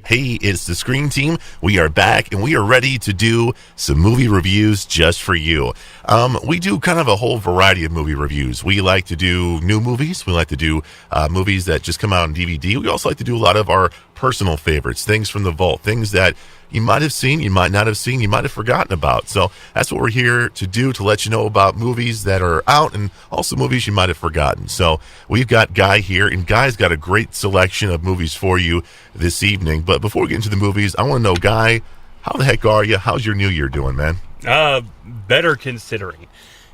Hey, it's the Screen Team. We are back and we are ready to do some movie reviews just for you. We do kind of a whole variety of movie reviews. We like to do new movies. We like to do movies that just come out on DVD. We also like to do a lot of our personal favorites, things from the vault, things that you might have seen, you might not have seen, you might have forgotten about. So that's what we're here to do, to let you know about movies that are out and also movies you might have forgotten. So we've got Guy here, and Guy's got a great selection of movies for you this evening. But before we get into the movies, I want to know, Guy, how the heck are you? How's your new year doing, man? Better considering.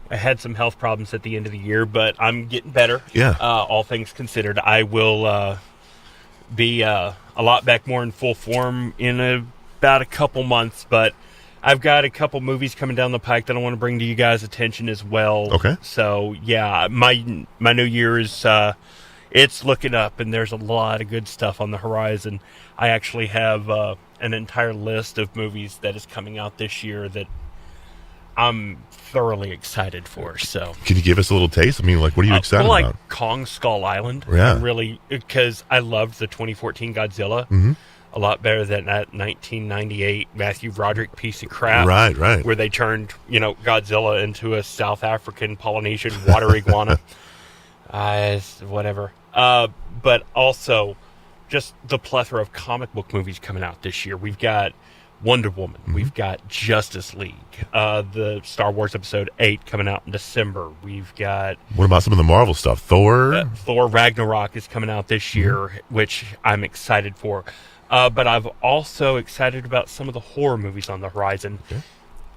I had some health problems at the end of the year, but I'm getting better. Yeah. All things considered, I will be a lot back more in full form in about a couple months, but I've got a couple movies coming down the pike that I want to bring to you guys' attention as well. Okay. So yeah, my new year is it's looking up, and there's a lot of good stuff on the horizon. I actually have an entire list of movies that is coming out this year that I'm thoroughly excited for. So can you give us a little taste? I mean, like, what are you excited like about? Kong Skull Island. Yeah. Really, because I loved the 2014 Godzilla. Mm-hmm. A lot better than that 1998 Matthew Broderick piece of crap. Right. Where they turned, Godzilla into a South African Polynesian water iguana. Whatever. But also, just the plethora of comic book movies coming out this year. We've got Wonder Woman. Mm-hmm. We've got Justice League. The Star Wars Episode 8 coming out in December. We've got... What about some of the Marvel stuff? Thor? Thor Ragnarok is coming out this year, which I'm excited for. But I've also excited about some of the horror movies on the horizon. Okay.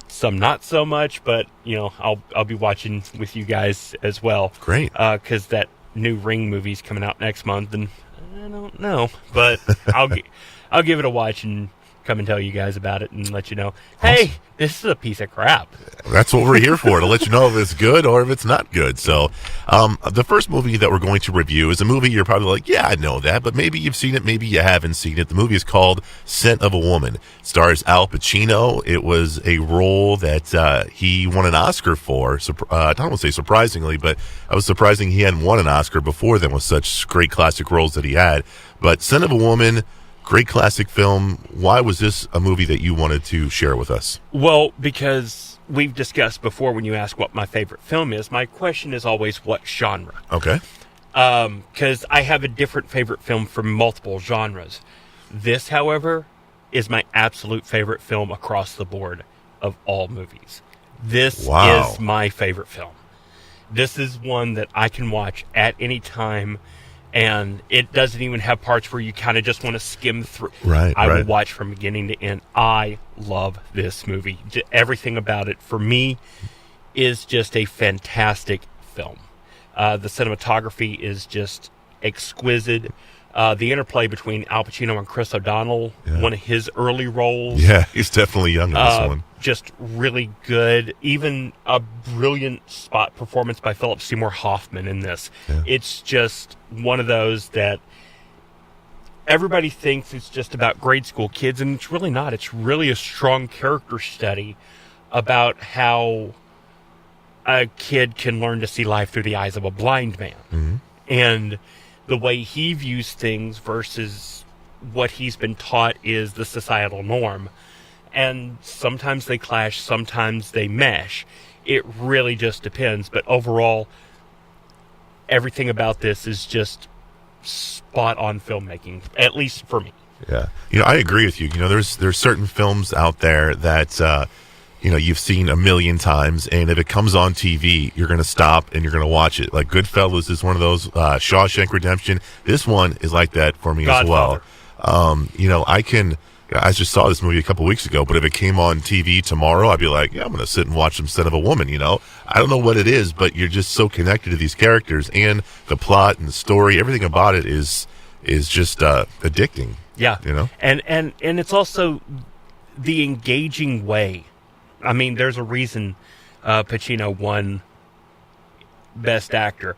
Some not so much, but I'll be watching with you guys as well. Great. Because that new Ring movie's coming out next month, and I don't know, but I'll give it a watch and come and tell you guys about it and let you know, hey, this is a piece of crap. That's what we're here for, to let you know if it's good or if it's not good. So the first movie that we're going to review is a movie you're probably like, yeah, I know that, but maybe you've seen it, maybe you haven't seen it. The movie is called Scent of a Woman. It stars Al Pacino. It was a role that he won an Oscar for. I don't want to say surprisingly, but I was surprising he hadn't won an Oscar before then with such great classic roles that he had. But Scent of a Woman, great classic film. Why was this a movie that you wanted to share with us? Well, because we've discussed before, when you ask what my favorite film is, my question is always what genre. Okay. Because I have a different favorite film from multiple genres. This, however, is my absolute favorite film across the board of all movies. This is my favorite film. This is one that I can watch at any time, and it doesn't even have parts where you kind of just want to skim through. I will watch from beginning to end. I love this movie. Everything about it, for me, is just a fantastic film. The cinematography is just exquisite. The interplay between Al Pacino and Chris O'Donnell, one of his early roles. Yeah, he's definitely young in this one. Just really good. Even a brilliant spot performance by Philip Seymour Hoffman in this. Yeah. It's just one of those that everybody thinks it's just about grade school kids, and it's really not. It's really a strong character study about how a kid can learn to see life through the eyes of a blind man. Mm-hmm. And the way he views things versus what he's been taught is the societal norm. And sometimes they clash, sometimes they mesh. It really just depends. But overall, everything about this is just spot on filmmaking, at least for me. Yeah. I agree with you. There's certain films out there that you've seen a million times, and if it comes on TV, you're going to stop and you're going to watch it. Like Goodfellas is one of those. Shawshank Redemption. This one is like that for me Godfather. As well. I just saw this movie a couple weeks ago, but if it came on TV tomorrow, I'd be like, yeah, I'm going to sit and watch some Scent of a Woman. I don't know what it is, but you're just so connected to these characters and the plot and the story. Everything about it is just addicting. Yeah. And it's also the engaging way. I mean, there's a reason Pacino won Best Actor.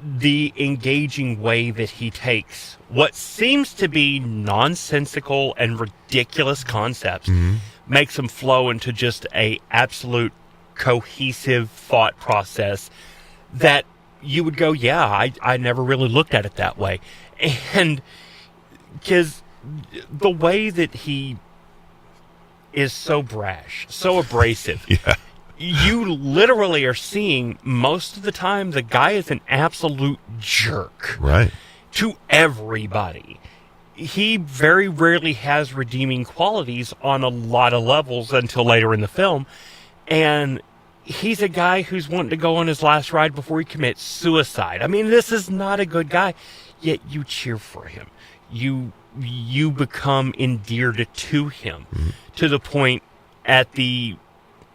The engaging way that he takes what seems to be nonsensical and ridiculous concepts, makes them flow into just a absolute cohesive thought process that you would go, yeah, I never really looked at it that way. And because the way that he is so brash, so abrasive. Yeah. You literally are seeing most of the time the guy is an absolute jerk. Right. To everybody. He very rarely has redeeming qualities on a lot of levels until later in the film. And he's a guy who's wanting to go on his last ride before he commits suicide. I mean, this is not a good guy, yet you cheer for him. You become endeared to him, to the point at the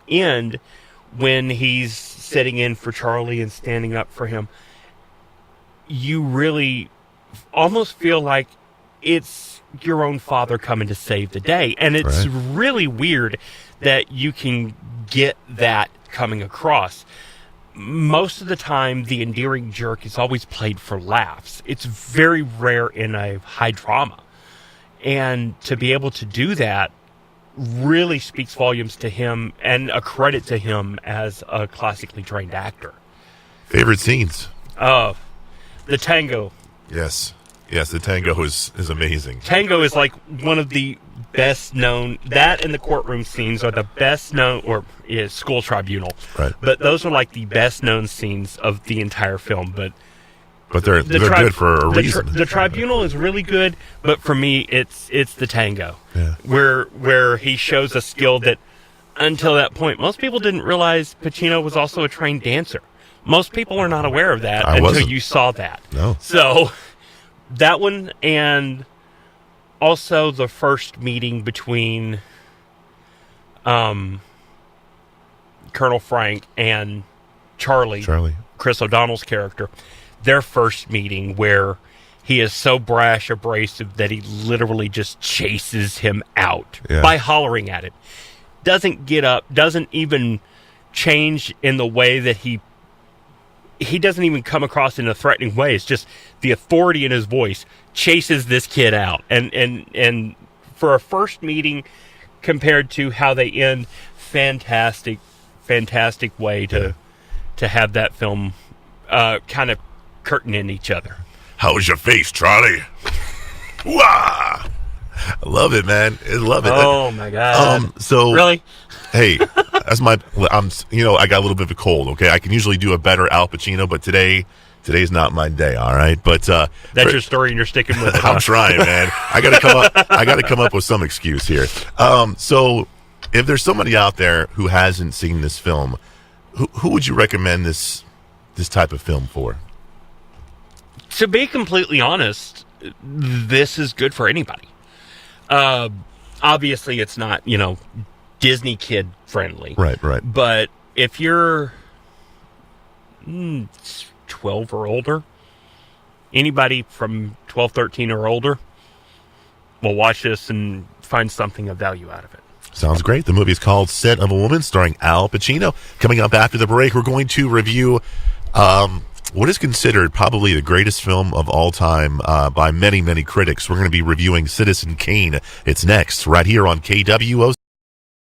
end when he's sitting in for Charlie and standing up for him. You really almost feel like it's your own father coming to save the day. And it's really weird that you can get that coming across. Most of the time, the endearing jerk is always played for laughs. It's very rare in a high drama. And to be able to do that really speaks volumes to him and a credit to him as a classically trained actor. Favorite scenes? The tango. Yes, the tango is amazing. Tango is like one of the best known. That and the courtroom scenes are the best known, or is school tribunal. Right. But those are like the best known scenes of the entire film. But they're good for a reason. The tribunal is really good, but for me, it's the tango, where he shows a skill that until that point, most people didn't realize Pacino was also a trained dancer. Most people are not aware of that until you saw that. No. So that one, and also the first meeting between Colonel Frank and Charlie, Chris O'Donnell's character, their first meeting where he is so brash, abrasive that he literally just chases him out by hollering at him. Doesn't get up, doesn't even change in the way that he doesn't even come across in a threatening way. It's just the authority in his voice chases this kid out. And for a first meeting compared to how they end, fantastic way to have that film kind of curtain in each other. How's your face, Charlie? Wah! I love it, man. I love it. Oh my God. So really? Hey, that's I got a little bit of a cold, okay? I can usually do a better Al Pacino, but today's not my day, all right? But that's your story and you're sticking with it. I'm trying, man. I gotta come up with some excuse here. So if there's somebody out there who hasn't seen this film, who would you recommend this type of film for? To be completely honest, this is good for anybody. Obviously it's not, Disney kid friendly. Right. But if you're 12 or older, anybody from 12, 13 or older will watch this and find something of value out of it. Sounds great. The movie is called Scent of a Woman, starring Al Pacino. Coming up after the break, we're going to review what is considered probably the greatest film of all time by many, many critics. We're going to be reviewing Citizen Kane. It's next, right here on KWOC